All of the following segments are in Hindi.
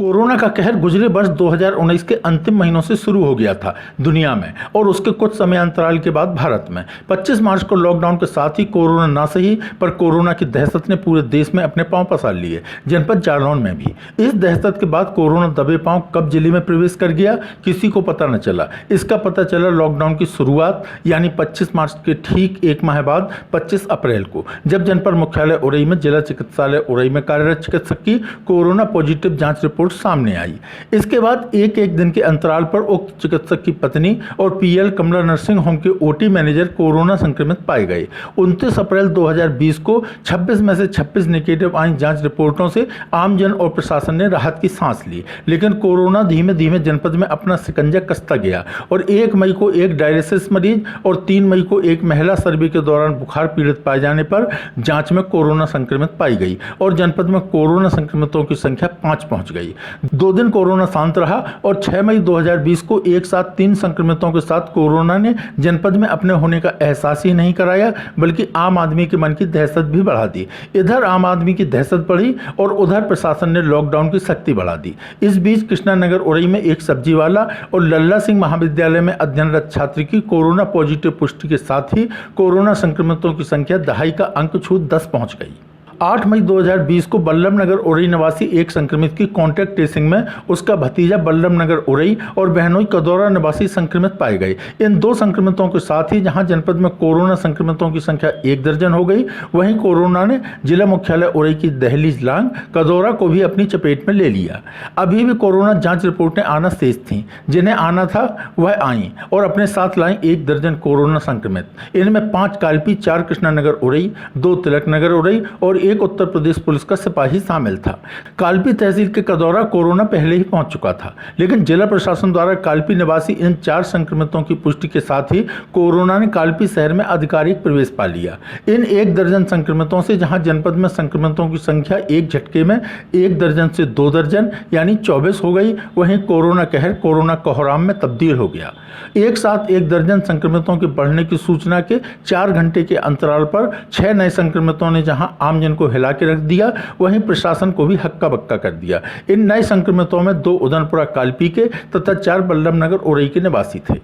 कोरोना का कहर गुजरे वर्ष 2019 के अंतिम महीनों से शुरू हो गया था दुनिया में और उसके कुछ समय अंतराल के बाद भारत में। 25 मार्च को लॉकडाउन के साथ ही कोरोना ना सही पर कोरोना की दहशत ने पूरे देश में अपने पांव पसार लिए, जनपद जालौन में भी। इस दहशत के बाद कोरोना दबे पांव कब जिले में प्रवेश कर गया किसी को पता न चला। इसका पता चला लॉकडाउन की शुरुआत यानी 25 मार्च के ठीक एक माह बाद 25 अप्रैल को, जब जनपद मुख्यालय उरई में जिला चिकित्सालय उरई में कार्यरत चिकित्सक की कोरोना पॉजिटिव जांच रिपोर्ट सामने आई। इसके बाद एक दिन के अंतराल पर उक्त चिकित्सक की पत्नी और पीएल कमला नर्सिंग होम के ओटी मैनेजर कोरोना संक्रमित पाए गए। 29 अप्रैल 2020 को 26 में से 26 नेगेटिव आई जांच रिपोर्टों से आमजन और प्रशासन ने राहत की सांस ली, लेकिन कोरोना धीमे धीमे जनपद में अपना शिकंजा कसता गया और 1 मई को एक डायलिसिस मरीज और 3 मई को एक महिला सर्वे के दौरान बुखार पीड़ित पाए जाने पर जांच में कोरोना संक्रमित पाई गई और जनपद में कोरोना संक्रमितों की संख्या 5 पहुंच गई। 2 दिन कोरोना शांत रहा और 6 मई 2020 को एक साथ 3 संक्रमितों के साथ कोरोना ने जनपद में अपने होने का एहसास ही नहीं कराया, बल्कि आम आदमी के मन की दहशत भी बढ़ा दी। इधर आम आदमी की दहशत बढ़ी और उधर प्रशासन ने लॉकडाउन की सख्ती बढ़ा दी। इस बीच कृष्णानगर उरई में एक सब्जी वाला और लल्ला सिंह महाविद्यालय में अध्ययनरत छात्र की कोरोना पॉजिटिव पुष्टि के साथ ही कोरोना संक्रमितों की संख्या दहाई का अंक छू 10 पहुंच गई। 8 मई 2020 को बल्लभ नगर उरई निवासी एक संक्रमित की कॉन्टैक्ट ट्रेसिंग में उसका भतीजा बल्लभ नगर उरई और बहनोई कदौरा निवासी संक्रमित पाए गए। इन 2 संक्रमितों के साथ ही जहां जनपद में कोरोना संक्रमितों की संख्या 1 दर्जन हो गई, वहीं कोरोना ने जिला मुख्यालय उरई की दहलीज लांग कदौरा को भी अपनी चपेट में ले लिया। अभी भी कोरोना जांच रिपोर्टें आना शेष थीं, जिन्हें आना था वह आईं और अपने साथ लाएं 1 दर्जन कोरोना संक्रमित। इनमें 5 कालपी, 4 कृष्णानगर उरई, 2 तिलक नगर उरई और एक उत्तर प्रदेश पुलिस का सिपाही शामिल था। कालपी तहसील के कदौरा कोरोना पहले ही पहुंच चुका था, लेकिन जिला प्रशासन द्वारा कालपी निवासी इन 4 संक्रमितों की पुष्टि के साथ ही कोरोना ने कालपी शहर में आधिकारिक प्रवेश पा लिया। इन 1 दर्जन संक्रमितों से जहां जनपद में संक्रमितों की संख्या एक झटके में 1 दर्जन से 2 दर्जन यानी 24 हो गई, वहीं कोरोना कहर कोरोना कोहराम में तब्दील हो गया। एक साथ 1 दर्जन संक्रमितों के बढ़ने की सूचना के 4 घंटे के अंतराल पर 6 नए संक्रमितों ने जहां आमजन को हिला के रख दिया, वहीं प्रशासन को भी हक्का बक्का कर दिया। इन नए संक्रमितों में 2 उदनपुरा कालपी के तथा 4 बल्लभ नगर उरई के निवासी थे।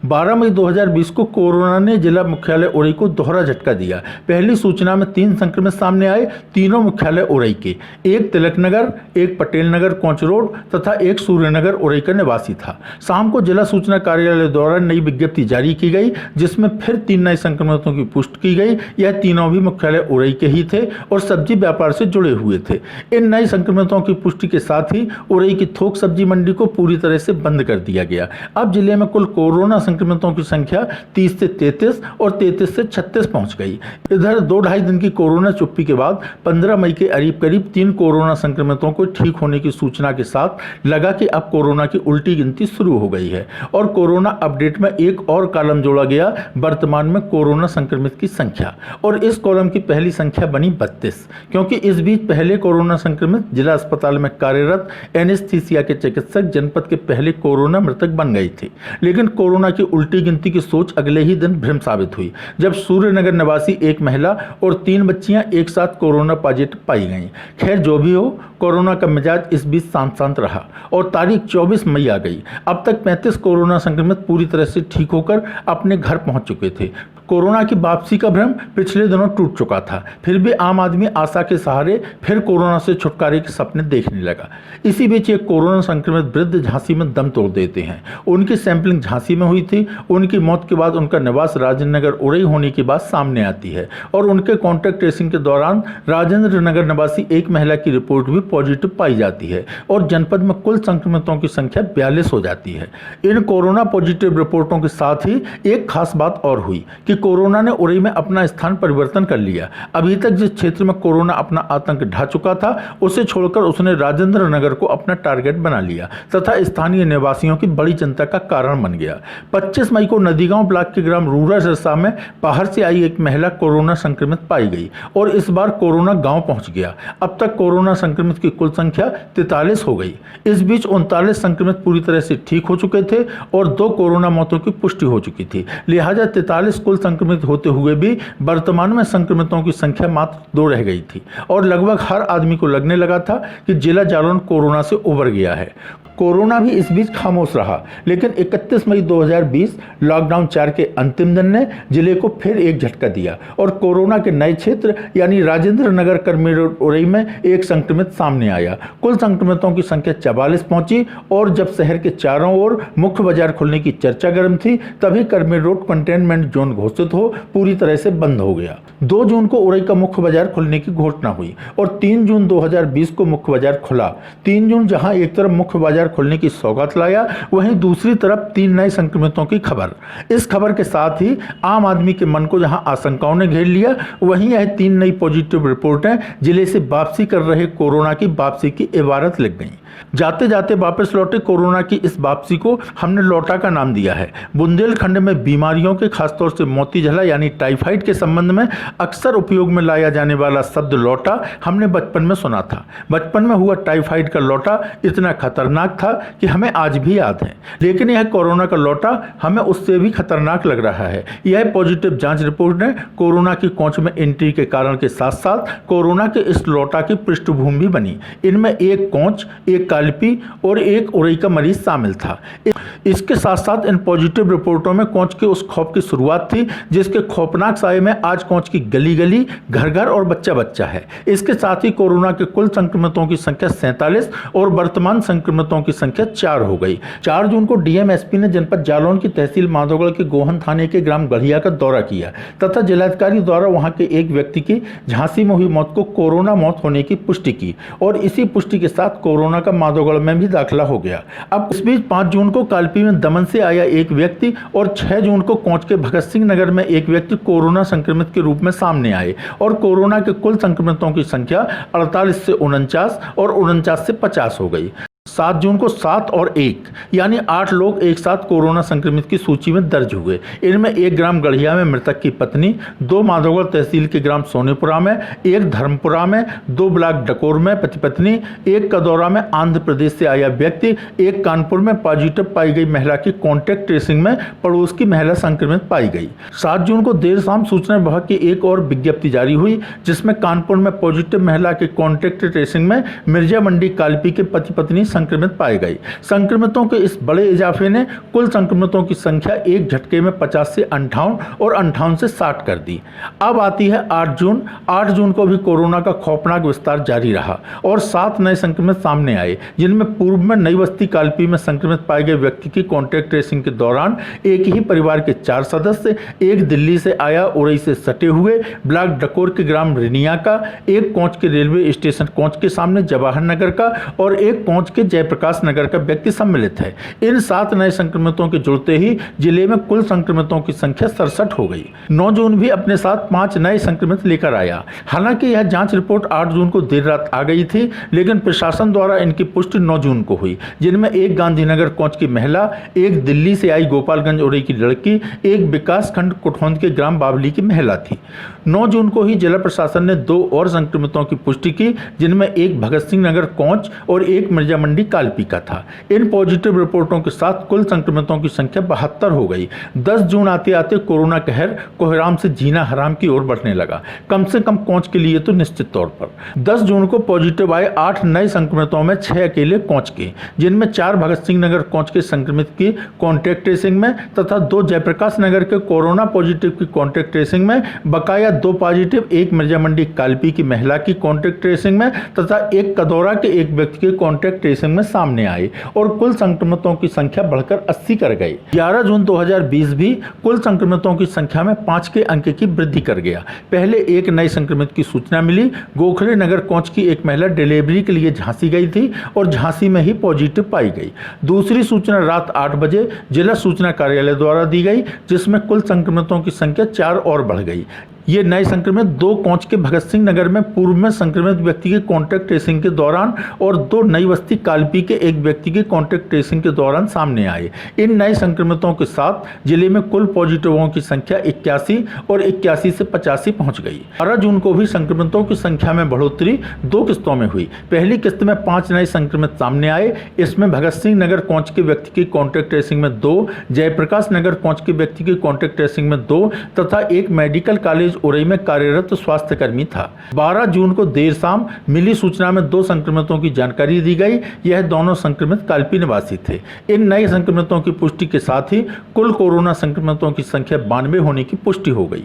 12 मई 2020 को कोरोना ने जिला मुख्यालय उरई को दोहरा झटका दिया। पहली सूचना में 3 संक्रमित सामने आए, तीनों मुख्यालय उरई के। एक तिलक नगर, एक पटेल नगर कोंच रोड तथा एक सूर्यनगर उरई का निवासी था। शाम को जिला सूचना कार्यालय द्वारा नई विज्ञप्ति जारी की गई, जिसमें फिर 3 नए संक्रमितों की पुष्टि की गई। यह तीनों भी मुख्यालय उरई के ही थे और सब्जी व्यापार से जुड़े हुए थे। इन नए संक्रमितों की पुष्टि के साथ ही उरई की थोक सब्जी मंडी को पूरी तरह से बंद कर दिया गया। अब जिले में कुल कोरोना संक्रमितों की संख्या 30 से 33 और 33 से 36 पहुंच गई। इधर 2-2.5 दिन की कोरोना चुप्पी के बाद 15 मई के करीब 3 कोरोना संक्रमितों को ठीक होने की सूचना के साथ लगा कि अब कोरोना की उल्टी गिनती शुरू हो गई है और कोरोना अपडेट में एक और कॉलम जोड़ा गया, वर्तमान में कोरोना संक्रमित की संख्या, और इस कॉलम की पहली संख्या बनी 32, क्योंकि इस बीच पहले कोरोना संक्रमित जिला अस्पताल में कार्यरत एनेस्थीसिया के चिकित्सक जनपद के पहले कोरोना मृतक बन गए थे। लेकिन कोरोना की उल्टी गिनती की सोच अगले ही दिन भ्रम साबित हुई, जब सूर्यनगर निवासी एक महिला और 3 बच्चियां एक साथ कोरोना पॉजिटिव पाई गईं। खैर जो भी हो, कोरोना का मिजाज इस बीच शांत रहा और तारीख 24 मई आ गई। अब तक 35 कोरोना संक्रमित पूरी तरह से ठीक होकर अपने घर पहुंच चुके थे। कोरोना की वापसी का भ्रम पिछले दिनों टूट चुका था, फिर भी आम आदमी आशा के सहारे फिर कोरोना से छुटकारे के सपने देखने लगा। इसी बीच एक कोरोना संक्रमित वृद्ध झांसी में दम तोड़ देते हैं। उनकी सैंपलिंग झांसी में हुई थी। उनकी मौत के बाद उनका निवास राजेंद्र नगर उरई होने की बात सामने आती है और उनके कॉन्टैक्ट ट्रेसिंग के दौरान राजेंद्र नगर निवासी एक महिला की रिपोर्ट भी पॉजिटिव पाई जाती है और जनपद में कुल संक्रमितों की संख्या 42 हो जाती है। इन कोरोना पॉजिटिव रिपोर्टों के साथ ही एक खास बात और हुई कि कोरोना ने उरई में अपना स्थान परिवर्तन कर लिया। अभी तक जिस क्षेत्र में कोरोना अपना आतंक ढा चुका था, उसे छोड़कर उसने राजेंद्र नगर को अपना टारगेट बना लिया तथा स्थानीय निवासियों की बड़ी चिंता का कारण बन गया। 25 मई को नदीगांव ब्लॉक के ग्राम रूरा सिरसा में बाहर से आई एक महिला कोरोना संक्रमित पाई गई और इस बार कोरोना गांव पहुंच गया। अब तक कोरोना संक्रमित की कुल संख्या 43 हो गई। इस बीच 39 संक्रमित पूरी तरह से ठीक हो चुके थे और 2 कोरोना मौतों की पुष्टि हो चुकी थी। लिहाजा 43 कुल संक्रमित होते हुए भी वर्तमान में संक्रमितों की संख्या मात्र 2 रह गई थी और लगभग हर आदमी को लगने लगा था कि जिला जालौन कोरोना से उबर गया है। कोरोना भी इस बीच खामोश रहा, लेकिन 31 मई 2020 लॉकडाउन 4 के अंतिम दिन ने जिले को फिर एक झटका दिया और कोरोना के नए क्षेत्र यानी राजेंद्र नगर कर्मी रोड उरई में एक संक्रमित सामने आया। कुल संक्रमितों की संख्या 44 पहुंची और जब शहर के चारों ओर मुख्य बाजार खुलने की चर्चा गर्म थी, तभी कर्मी रोड कंटेनमेंट जोन घोषित हो पूरी तरह से बंद हो गया। 2 जून को उरई का मुख्य बाजार खुलने की घोषणा हुई और 3 जून 2020 को मुख्य बाजार खुला। 3 जून जहां एक तरफ मुख्य बाजार खुलने की सौगात लाया, वहीं दूसरी तरफ 3 नए संक्रमितों की खबर। इस खबर के साथ ही आम आदमी के मन को जहां आशंकाओं ने घेर लिया, वहीं यह 3 नई पॉजिटिव रिपोर्टें जिले से वापसी कर रहे कोरोना की वापसी की इबारत लिख गईं। जाते जाते वापस लौटे कोरोना की इस वापसी को हमने लौटा का नाम दिया है। बुंदेलखंड में बीमारियों के खासतौर से मोतीझला यानी टाइफाइड के संबंध में अक्सर उपयोग में लाया जाने वाला शब्द लौटा हमने बचपन में सुना था। बचपन में हुआ टाइफाइड का लौटा इतना खतरनाक था कि हमें आज भी याद है, लेकिन यह कोरोना का लौटा हमें उससे भी खतरनाक लग रहा है। यह पॉजिटिव जांच रिपोर्ट ने कोरोना की कोंच में एंट्री के कारण के साथ साथ कोरोना के इस लौटा की पृष्ठभूमि भी बनी। इनमें एक कोंच, एक कालपी और एक उरई का मरीज शामिल था। इसके साथ साथ इन पॉजिटिव रिपोर्टों में कोंच के उस खौफ की शुरुआत थी जिसके खौफनाक साए में आज कोंच की गली गली, घर घर और बच्चा बच्चा है। इसके साथ ही कोरोना के कुल संक्रमितों की संख्या 47 और वर्तमान संक्रमितों की संख्या 4 हो गई। 4 जून को डीएमएसपी ने जनपद जालौन की तहसील माधोगढ़ के गोहन थाने के ग्राम गढ़िया का दौरा किया तथा जिलाधिकारी द्वारा वहां के एक व्यक्ति की झांसी में हुई मौत को कोरोना मौत होने की पुष्टि की और इसी पुष्टि के साथ कोरोना का माधोगढ़ में भी दाखिला हो गया। अब इस बीच 5 जून को कालपी में दमन से आया एक व्यक्ति और 6 जून को कोंच के भगत सिंह नगर में एक व्यक्ति कोरोना संक्रमित के रूप में सामने आए और कोरोना के कुल संक्रमितों की संख्या 48 से 49 और 49 से 50 हो गई। 7 जून को 7 और 1 यानी 8 लोग एक साथ कोरोना संक्रमित की सूची में दर्ज हुए। इनमें एक ग्राम गढ़िया में मृतक की पत्नी, 2 माधोगढ़ तहसील के ग्राम सोनेपुरा में, 1 धर्मपुरा में, 2 ब्लॉक डकोर में पति पत्नी, 1 कदौरा में आंध्र प्रदेश से आया व्यक्ति, 1 कानपुर में पॉजिटिव पाई गई महिला की कॉन्टैक्ट ट्रेसिंग में पड़ोस की महिला संक्रमित पाई गई। 7 जून को देर शाम सूचना विभाग की एक और विज्ञप्ति जारी हुई जिसमें कानपुर में पॉजिटिव महिला के कॉन्टैक्ट ट्रेसिंग में मिर्जा मंडी कालपी के पति पत्नी संक्रमित पाई गई। संक्रमितों के इस बड़े इजाफे ने कुल संक्रमितों की संख्या एक झटके में 50 से 58 और 58 से 60 कर दी। अब आती है 8 जून। 8 जून को भी कोरोना का खौफनाक विस्तार जारी रहा और 7 नए संक्रमित सामने आए, जिनमें पूर्व में नई बस्ती कालपी में संक्रमित पाए गए व्यक्ति की कॉन्टैक्ट ट्रेसिंग के दौरान एक ही परिवार के 4 सदस्य, एक दिल्ली से आया उरई से सटे हुए ब्लॉक डकोर के ग्राम रिनिया का, एक कोंच के रेलवे स्टेशन कोंच के सामने जवाहर नगर का और एक कोंच के जयप्रकाश नगर का व्यक्ति सम्मिलित है। इन 7 नए संक्रमितों के जुड़ते ही जिले में कुल संक्रमितों की संख्या 67 हो गई। 9 जून भी अपने साथ 5 नए संक्रमित लेकर आया। हालांकि यह जांच रिपोर्ट 8 जून को देर रात आ गई थी, लेकिन प्रशासन द्वारा इनकी पुष्टि 9 जून को हुई, जिनमें एक गांधीनगर कोंच की महिला, एक दिल्ली से आई गोपालगंज उरई की लड़की, एक विकास खंड कुठौंद के ग्राम बावली की महिला थी। 9 जून को ही जिला प्रशासन ने 2 और संक्रमितों की पुष्टि की, जिनमें एक भगत सिंह नगर कोंच और एक मिर्जा मंडी कालपी का था। इन पॉजिटिव रिपोर्टों के साथ कुल संक्रमितों की संख्या 72 हो गई। 10 जून आते आते कोरोना कहर कोहराम से जीना हराम की ओर बढ़ने लगा, कम से कम कोंच के लिए तो निश्चित तौर पर। 10 जून को पॉजिटिव आए 8 नए संक्रमितों में 6 अकेले कोंच के, जिनमें 4 भगत सिंह नगर कोंच के संक्रमित की कॉन्टैक्ट ट्रेसिंग में तथा 2 जयप्रकाश नगर के कोरोना पॉजिटिव की कॉन्टैक्ट ट्रेसिंग में, बकाया 2 पॉजिटिव, एक मिर्जा मंडी कालपी की महिला की कॉन्टैक्ट ट्रेसिंग में तथा एक कदौरा के एक व्यक्ति के कॉन्टैक्ट ट्रेसिंग में सामने आए और कुल संक्रमितों की संख्या बढ़कर 80 कर गई। 11 जून 2020 भी कुल संक्रमितों की संख्या में 5 के अंक की वृद्धि कर गया। पहले एक नए संक्रमित की सूचना मिली। गोखले नगर कोंच की एक महिला डिलीवरी के लिए झांसी गई थी और झांसी में ही पॉजिटिव पाई गई। दूसरी सूचना रात 8 बजे जिला सूचना कार्यालय द्वारा दी गई, जिसमें कुल संक्रमितों की संख्या 4 और बढ़ गई। ये नए संक्रमित 2 कोंच के भगत सिंह नगर में पूर्व में संक्रमित व्यक्ति के कॉन्टैक्ट ट्रेसिंग के दौरान और 2 नई बस्ती कालपी के एक व्यक्ति के कॉन्टैक्ट ट्रेसिंग के दौरान सामने आए। इन नए संक्रमितों के साथ जिले में कुल पॉजिटिवों की संख्या 81 और 81 से 85 पहुंच गई। 12 जून को भी संक्रमितों की संख्या में बढ़ोतरी 2 किस्तों में हुई। पहली किस्त में 5 नए संक्रमित सामने आए। इसमें भगत सिंह नगर कोंच के व्यक्ति की कॉन्टैक्ट ट्रेसिंग में 2, जयप्रकाश नगर कोंच के व्यक्ति की कॉन्टैक्ट ट्रेसिंग में 2 तथा एक मेडिकल कॉलेज उरई में कार्यरत स्वास्थ्यकर्मी था। 12 जून को देर शाम मिली सूचना में 2 संक्रमितों की जानकारी दी गई। यह दोनों संक्रमित कालपी निवासी थे। इन नए संक्रमितों की पुष्टि के साथ ही कुल कोरोना संक्रमितों की संख्या 92 होने की पुष्टि हो गई।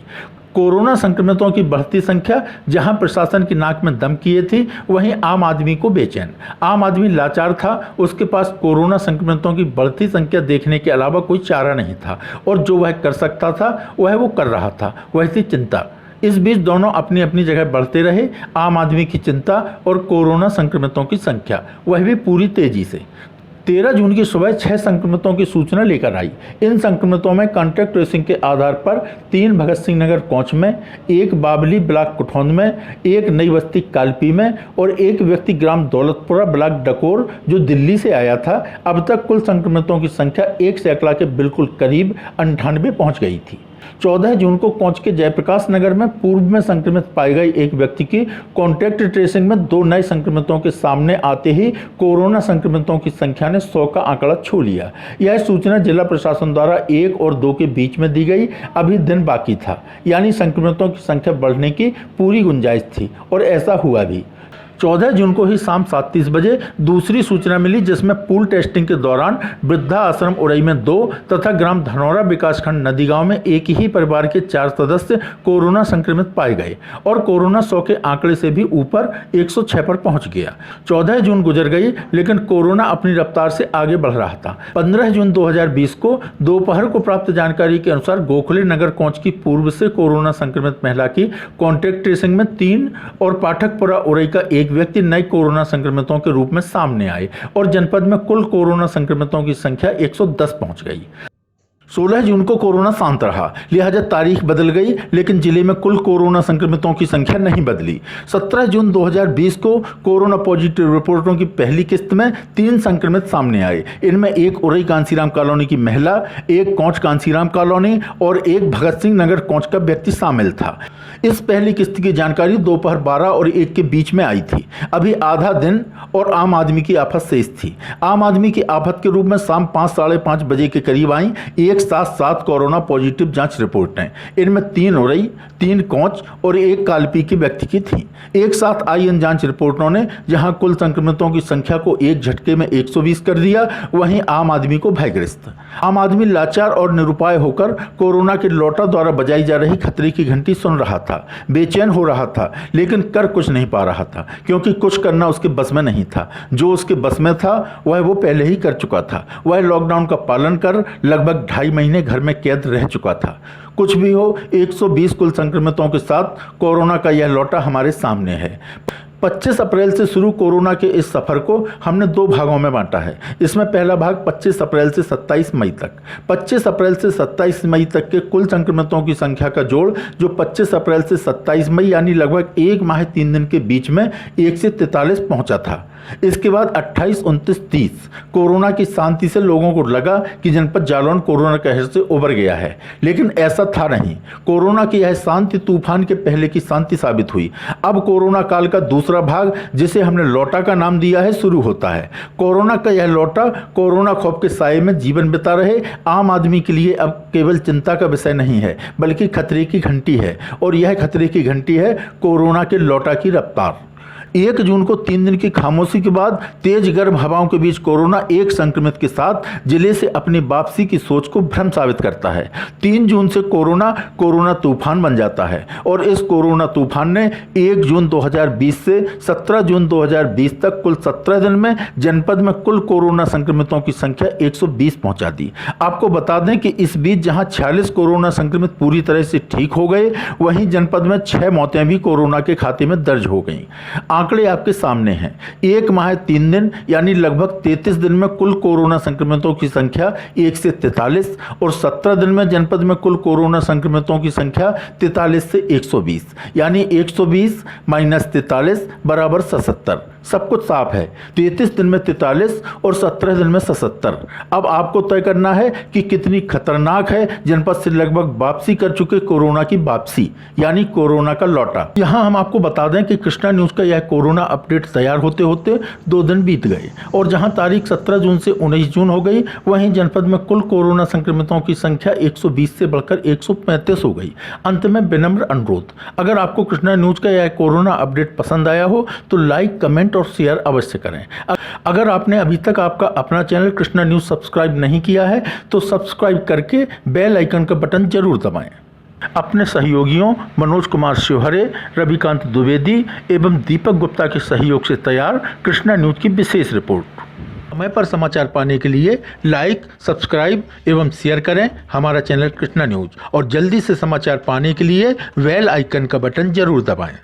कोरोना संक्रमितों की बढ़ती संख्या जहां प्रशासन की नाक में दम किए थी, वहीं आम आदमी को बेचैन। आम आदमी लाचार था। उसके पास कोरोना संक्रमितों की बढ़ती संख्या देखने के अलावा कोई चारा नहीं था और जो वह कर सकता था वह वो कर रहा था, वह थी चिंता। इस बीच दोनों अपनी अपनी जगह बढ़ते रहे, आम आदमी की चिंता और कोरोना संक्रमितों की संख्या, वह भी पूरी तेजी से। 13 जून की सुबह 6 संक्रमितों की सूचना लेकर आई। इन संक्रमितों में कॉन्टैक्ट ट्रेसिंग के आधार पर 3 भगत सिंह नगर कोंच में, 1 बाबली ब्लॉक कुठौंद में, 1 नई बस्ती कालपी में और 1 व्यक्ति ग्राम दौलतपुरा ब्लॉक डकोर जो दिल्ली से आया था। अब तक कुल संक्रमितों की संख्या 1 सैकड़ा के बिल्कुल करीब 98 पहुंच गई थी। 14 जून को कोंच के जयप्रकाश नगर में पूर्व में संक्रमित पाई गई एक व्यक्ति की कॉन्टैक्ट ट्रेसिंग में 2 नए संक्रमितों के सामने आते ही कोरोना संक्रमितों की संख्या ने 100 का आंकड़ा छू लिया। यह सूचना जिला प्रशासन द्वारा 1 और 2 के बीच में दी गई। अभी दिन बाकी था, यानी संक्रमितों की संख्या बढ़ने की पूरी गुंजाइश थी और ऐसा हुआ भी। 14 जून को ही शाम 7:30 बजे दूसरी सूचना मिली, जिसमें पूल टेस्टिंग के दौरान वृद्धा आश्रम उरई में 2 तथा ग्राम धनौरा विकासखंड नदीगांव में एक ही परिवार के 4 सदस्य कोरोना संक्रमित पाए गए और कोरोना 100 के आंकड़े से भी ऊपर 106 पर पहुंच गया। 14 जून गुजर गई, लेकिन कोरोना अपनी रफ्तार से आगे बढ़ रहा था। 15 जून 2020 को दोपहर को प्राप्त जानकारी के अनुसार गोखले नगर कोंच की पूर्व से कोरोना संक्रमित महिला की कॉन्टैक्ट ट्रेसिंग में 3 और पाठकपुरा उरई का 1 व्यक्ति नए कोरोना संक्रमितों के रूप में सामने आए और जनपद में कुल कोरोना संक्रमितों की संख्या 110 पहुंच गई। 16 जून को कोरोना शांत रहा, लिहाजा तारीख बदल गई, लेकिन जिले में कुल कोरोना संक्रमितों की संख्या नहीं बदली। 17 जून 2020 को कोरोना पॉजिटिव रिपोर्टों की पहली किस्त में 3 संक्रमित सामने आए। इनमें 1 उरई कांसीराम कॉलोनी की महिला, 1 कोंच कांसीराम कॉलोनी और 1 भगत सिंह नगर कोंच का व्यक्ति शामिल था। इस पहली किस्त की जानकारी दोपहर 12 और 1 के बीच में आई थी। अभी आधा दिन और आम आदमी की आफत शेष थी। आम आदमी की आफत के रूप में शाम 5 साढ़े 5 बजे के करीब आई एक साथ 7 कोरोना पॉजिटिव जांच रिपोर्टें। इनमें 3 उरई, 3 कोंच और 1 कालपी के व्यक्ति की थी। एक साथ आई इन जांच रिपोर्टों ने जहां कुल संक्रमितों की संख्या को एक झटके में 120 कर दिया, वहीं आम आदमी को भयग्रस्त। आम आदमी लाचार और निरुपाय होकर कोरोना के लौटा द्वारा बजाई जा रही खतरे की घंटी सुन रहा था, बेचैन हो रहा था, लेकिन कर कुछ नहीं पा रहा था, क्योंकि कुछ करना उसके बस में नहीं था। जो उसके बस में था वह वो पहले ही कर चुका था। वह लॉकडाउन का पालन कर लगभग 2.5 महीने घर में कैद रह चुका था। कुछ भी हो, 120 कुल संक्रमितों के साथ कोरोना का यह लौटा हमारे सामने है। 25 अप्रैल से शुरू कोरोना के इस सफर को हमने 2 भागों में बांटा है। इसमें पहला भाग 25 अप्रैल से 27 मई तक। 25 अप्रैल से 27 मई तक के कुल संक्रमितों की संख्या का जोड़ जो 25 अप्रैल से 27 मई यानी लगभग 1 माह 3 दिन के बीच में 1 से 43 पहुंचा था। इसके बाद 28, 29, 30 कोरोना की शांति से लोगों को लगा कि जनपद जालौन कोरोना कहर से उबर गया है, लेकिन ऐसा था नहीं। कोरोना की यह शांति तूफान के पहले की शांति साबित हुई। अब कोरोना काल का दूसरा भाग, जिसे हमने लौटा का नाम दिया है, शुरू होता है। कोरोना का यह लौटा कोरोना खौफ के साए में जीवन बिता रहे आम आदमी के लिए अब केवल चिंता का विषय नहीं है, बल्कि खतरे की घंटी है। और यह खतरे की घंटी है कोरोना के लौटा की रफ्तार। 1 जून को 3 दिन की खामोशी के बाद तेज गर्म हवाओं के बीच कोरोना एक संक्रमित के साथ जिले से अपनी वापसी की सोच को भ्रम साबित करता है। 3 जून से कोरोना तूफान बन जाता है और इस कोरोना तूफान ने 1 जून 2020 से 17 जून 2020 तक कुल 17 दिन में जनपद में कुल कोरोना संक्रमितों की संख्या 120 पहुंचा दी। आपको बता दें कि इस बीच जहां 46 कोरोना संक्रमित पूरी तरह से ठीक हो गए, वहीं जनपद में 6 मौतें भी कोरोना के खाते में दर्ज हो गई। आंकड़े आपके सामने हैं। 1 माह 3 दिन यानी लगभग 33 दिन में कुल कोरोना संक्रमितों की संख्या 1 से 43 और 17 दिन में जनपद में कुल कोरोना संक्रमितों की संख्या 43 से 120 यानी 120 माइनस 43 बराबर 77। सब कुछ साफ है। 33 दिन में 43 और 17 दिन में 77। अब आपको तय करना है कि कितनी खतरनाक है जनपद से लगभग वापसी कर चुके कोरोना की वापसी यानी कोरोना का लौटा। यहां हम आपको बता दें कि कृष्णा न्यूज का यह कोरोना अपडेट तैयार होते होते 2 दिन बीत गए और जहां तारीख 17 जून से 19 जून हो गई, वहीं जनपद में कुल कोरोना संक्रमितों की संख्या 120 से बढ़कर 135 हो गई। अंत में विनम्र अनुरोध, अगर आपको कृष्णा न्यूज का यह कोरोना अपडेट पसंद आया हो तो लाइक, कमेंट और शेयर अवश्य करें। अगर आपने अभी तक आपका अपना चैनल कृष्णा न्यूज सब्सक्राइब नहीं किया है तो सब्सक्राइब करके बेल आइकन का बटन जरूर दबाएं। अपने सहयोगियों मनोज कुमार शिवहरे, रविकांत द्विवेदी एवं दीपक गुप्ता के सहयोग से तैयार कृष्णा न्यूज की विशेष रिपोर्ट। समय पर समाचार पाने के लिए लाइक, सब्सक्राइब एवं शेयर करें हमारा चैनल कृष्णा न्यूज और जल्दी से समाचार पाने के लिए बेल आइकन का बटन जरूर दबाएं।